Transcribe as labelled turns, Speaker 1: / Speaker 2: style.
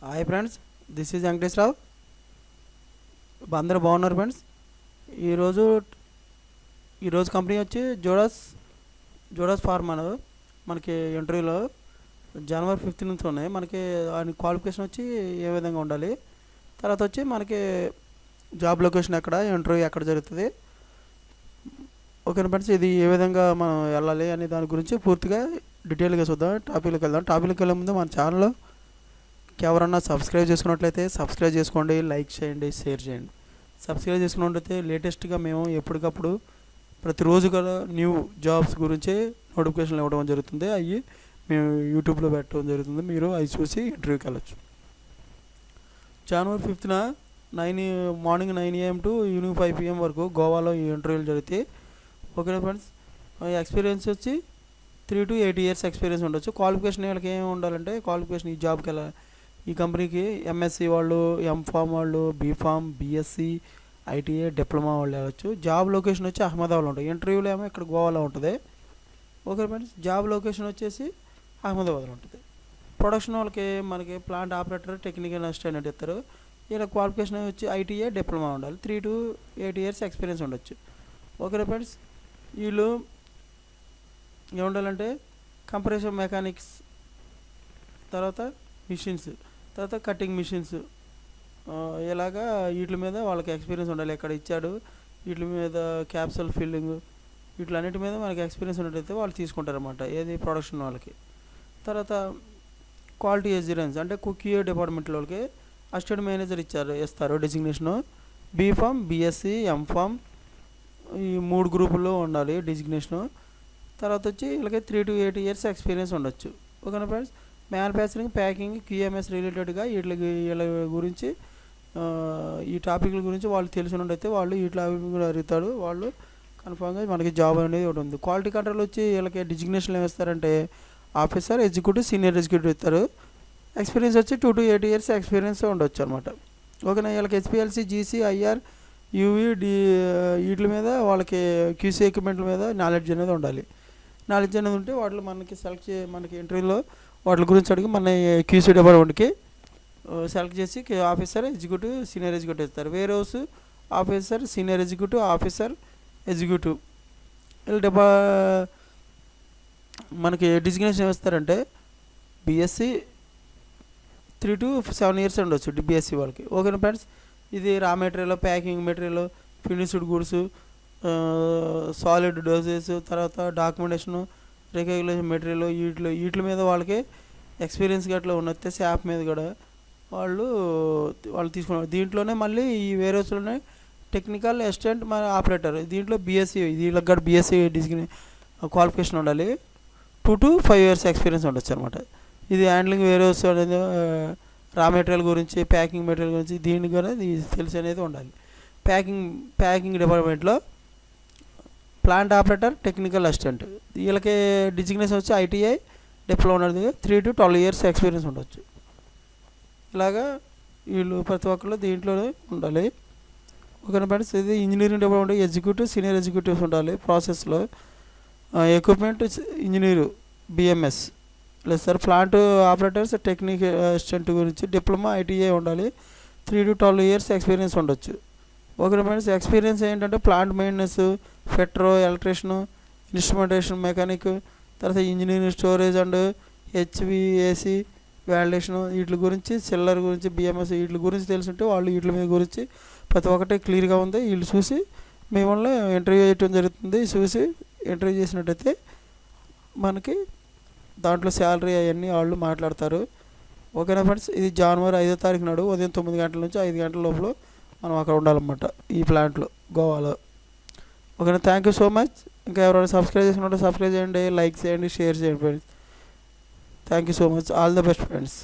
Speaker 1: Hi friends, this is Venkateswararao. అందరూ బాగున్నారు friends. ఈరోజు కంపెనీ వచ్చి జోడాస్ ఫార్మా మనకి ఇంటర్వ్యూలో జనవరి 5 నుంచి ఉన్నాయి. మనకి ఆయన క్వాలిఫికేషన్ వచ్చి ఏ విధంగా ఉండాలి, తర్వాత వచ్చి మనకి జాబ్ లొకేషన్ ఎక్కడ, ఇంటర్వ్యూ ఎక్కడ జరుగుతుంది, ఓకేనా ఫ్రెండ్స్. ఇది ఏ విధంగా మనం వెళ్ళాలి అనే దాని గురించి పూర్తిగా డీటెయిల్గా చూద్దాం. టాపిక్లోకి వెళ్ళే ముందు మన ఛానల్లో ఎవరన్నా సబ్స్క్రైబ్ చేసుకున్నట్లయితే సబ్స్క్రైబ్ చేసుకోండి, లైక్ చేయండి, షేర్ చేయండి. సబ్స్క్రైబ్ చేసుకున్నట్లయితే లేటెస్ట్గా మేము ఎప్పటికప్పుడు ప్రతిరోజు కూడా న్యూ జాబ్స్ గురించి నోటిఫికేషన్లు ఇవ్వడం జరుగుతుంది. అవి మేము యూట్యూబ్లో పెట్టడం జరుగుతుంది. మీరు అవి చూసి ఇంటర్వ్యూకి వెళ్ళచ్చు. జనవరి 5న morning 9 AM to evening 5 PM వరకు గోవాలో ఈ ఇంటర్వ్యూలు జరుగుతాయి. ఓకేనా ఫ్రెండ్స్. ఎక్స్పీరియన్స్ వచ్చి 3 to 8 years ఎక్స్పీరియన్స్ ఉండొచ్చు. క్వాలిఫికేషన్ వీళ్ళకి ఏమి ఉండాలంటే, క్వాలిఫికేషన్ ఈ జాబ్కి వెళ్ళాలి, ఈ కంపెనీకి ఎంఎస్సి వాళ్ళు, ఎంఫామ్ వాళ్ళు, బీఫామ్, బీఎస్సీ, ఐటీఐ, డిప్లొమా వాళ్ళు వెళ్ళచ్చు. జాబ్ లొకేషన్ వచ్చి అహ్మదాబాద్లో ఉంటుంది. ఇంటర్వ్యూలో ఏమో ఇక్కడ గోవాలో ఉంటుంది. Okay friends. జాబ్ లొకేషన్ వచ్చేసి అహ్మదాబాద్లో ఉంటుంది. ప్రొడక్షన్ వాళ్ళకి మనకి ప్లాంట్ ఆపరేటర్, టెక్నికల్ అసిస్టెంట్ ఇస్తారు. ఇలా క్వాలిఫికేషన్ వచ్చి ఐటీఐ, డిప్లొమా ఉండాలి. 3 to 8 years ఎక్స్పీరియన్స్ ఉండొచ్చు. Okay friends. వీళ్ళు ఏముండాలంటే కంప్రెసర్ మెకానిక్స్, తర్వాత మిషన్స్, తర్వాత కటింగ్ మిషన్స్, ఇలాగా వీటి మీద వాళ్ళకి ఎక్స్పీరియన్స్ ఉండాలి. ఎక్కడ ఇచ్చాడు వీటి మీద క్యాప్సూల్ ఫిల్లింగ్, వీటిలన్నిటి మీద మనకి ఎక్స్పీరియన్స్ ఉన్నట్టయితే వాళ్ళు తీసుకుంటారన్నమాట. ఏది ప్రొడక్షన్ వాళ్ళకి. తర్వాత క్వాలిటీ అష్యూరెన్స్ అంటే కుక్యూ డిపార్ట్మెంట్ వాళ్ళకి అసిస్టెంట్ మేనేజర్ ఇస్తారు డిజిగ్నేషను. బీఫామ్, బీఎస్సీ, ఎంఫామ్ ఈ 3 గ్రూపుల్లో ఉండాలి డిజిగ్నేషను. తర్వాత వచ్చి వీళ్ళకి 3 to 8 years ఎక్స్పీరియన్స్ ఉండొచ్చు. ఓకేనా ఫ్రెండ్స్. మ్యానుఫ్యాక్చరింగ్, ప్యాకింగ్, క్యూఎంఎస్ రిలేటెడ్గా వీళ్ళ గురించి ఈ టాపిక్ల గురించి వాళ్ళు తెలిసినట్టయితే వాళ్ళు ఈ టాపిక్ కూడా అడుగుతాడు. వాళ్ళు కన్ఫామ్గా మనకి జాబ్ అనేది ఒకటి ఉంది. క్వాలిటీ కంట్రోల్ వచ్చి వీళ్ళకి డిజిగ్నేషన్లు ఏమిస్తారంటే ఆఫీసర్, ఎగ్జిక్యూటివ్, సీనియర్ ఎగ్జిక్యూటివ్ ఇస్తారు. ఎక్స్పీరియన్స్ వచ్చి 2 to 8 years ఎక్స్పీరియన్స్ ఉండొచ్చు అనమాట. ఓకేనా. వీళ్ళకి హెచ్పిఎల్సి, జీసీ, ఐఆర్, యూవీ, వీటి మీద వాళ్ళకి క్యూసీ ఎక్విప్మెంట్ల మీద నాలెడ్జ్ అనేది ఉండాలి. నాలెడ్జ్ అనేది ఉంటే వాటిలో మనకి ఇంటర్వ్యూలో వాటి గురించి అడిగి మన క్యూసీ డిపార్ట్మెంట్కి సెలెక్ట్ చేసి ఆఫీసర్, ఎగ్జిక్యూటివ్, సీనియర్ ఎగ్జిక్యూటివ్ ఇస్తారు. Warehouse officer, senior executive, officer, executive వీళ్ళు మనకి డిజిగ్నేషన్ ఏమిస్తారంటే బీఎస్సీ 3 to 7 years ఉండొచ్చు బీఎస్సీ వాళ్ళకి. ఓకేనా ఫ్రెండ్స్. ఇది raw material, packing material, finished goods, solid doses, తర్వాత డాక్యుమెంటేషను, రికగ్నిషన్ మెటీరియల్, వీటి మీద వాళ్ళకి ఎక్స్పీరియన్స్ గట్లా ఉన్నట్టే యాప్ మీద కూడా వాళ్ళు తీసుకున్నారు. దీంట్లోనే మళ్ళీ ఈ వేరే హౌస్లోనే టెక్నికల్ అసిస్టెంట్, మన ఆపరేటర్, దీంట్లో బీఎస్సీ, వీళ్ళకి కూడా బీఎస్సీ క్వాలిఫికేషన్ ఉండాలి. 2 to 5 years ఎక్స్పీరియన్స్ ఉండొచ్చు అనమాట. ఇది హ్యాండ్లింగ్ వేరే హౌస్ అనేది రా మెటీరియల్ గురించి, ప్యాకింగ్ మెటీరియల్ గురించి దీనికి కూడా తెలిసి అనేది ఉండాలి. ప్యాకింగ్ డిపార్ట్మెంట్లో ప్లాంట్ ఆపరేటర్, టెక్నికల్ అసిస్టెంట్ వీళ్ళకి డిజిగ్నేషన్ వచ్చి ఐటీఐ, డిప్లొమా ఉన్నది. 3 to 12 years ఎక్స్పీరియన్స్ ఉండొచ్చు. ఇలాగా వీళ్ళు ప్రతి ఒక్కళ్ళు దీంట్లోనే ఉండాలి. ఓకేనా ఫ్రెండ్స్. ఇది engineering department executive, senior executives ఉండాలి. ప్రాసెస్లో ఎక్విప్మెంట్ ఇంజనీరు, బిఎంఎస్ లేదు sir. Plant operators, technical assistant గురించి డిప్లొమా, ఐటీఐ ఉండాలి. 3 to 12 years ఎక్స్పీరియన్స్ ఉండొచ్చు. Okay friends. ఎక్స్పీరియన్స్ ఏంటంటే ప్లాంట్ మెయింటెనెన్స్, ఫెట్రో, ఎలక్ట్రీషియన్, ఇన్స్ట్రుమెంటేషన్ మెకానిక్, తర్వాత engineering, storage and HVAC, validation, వీటి గురించి, చిల్లర్ గురించి, బిఎంఎస్ వీటి గురించి తెలుసుంటే వాళ్ళు వీటి మీద గురించి ప్రతి ఒక్కటి క్లియర్గా ఉంది. వీళ్ళు చూసి మిమ్మల్ని ఇంటర్వ్యూ చేయటం జరుగుతుంది. చూసి ఇంటర్వ్యూ చేసినట్టయితే మనకి దాంట్లో శాలరీ అవన్నీ వాళ్ళు మాట్లాడతారు. ఓకేనా ఫ్రెండ్స్. ఇది జనవరి 5వ తారీఖు నాడు ఉదయం 9 గంటల నుంచి 5 గంటల లోపల మనం అక్కడ ఉండాలన్నమాట, ఈ ప్లాంట్లో, గోవాలో. ఓకేనా. Thank you so much. ఇంకా ఎవరైనా సబ్స్క్రైబ్ చేసుకుంటే సబ్స్క్రైబ్ చేయండి, లైక్ చేయండి, షేర్ చేయండి friends. Thank you so much. All the best friends.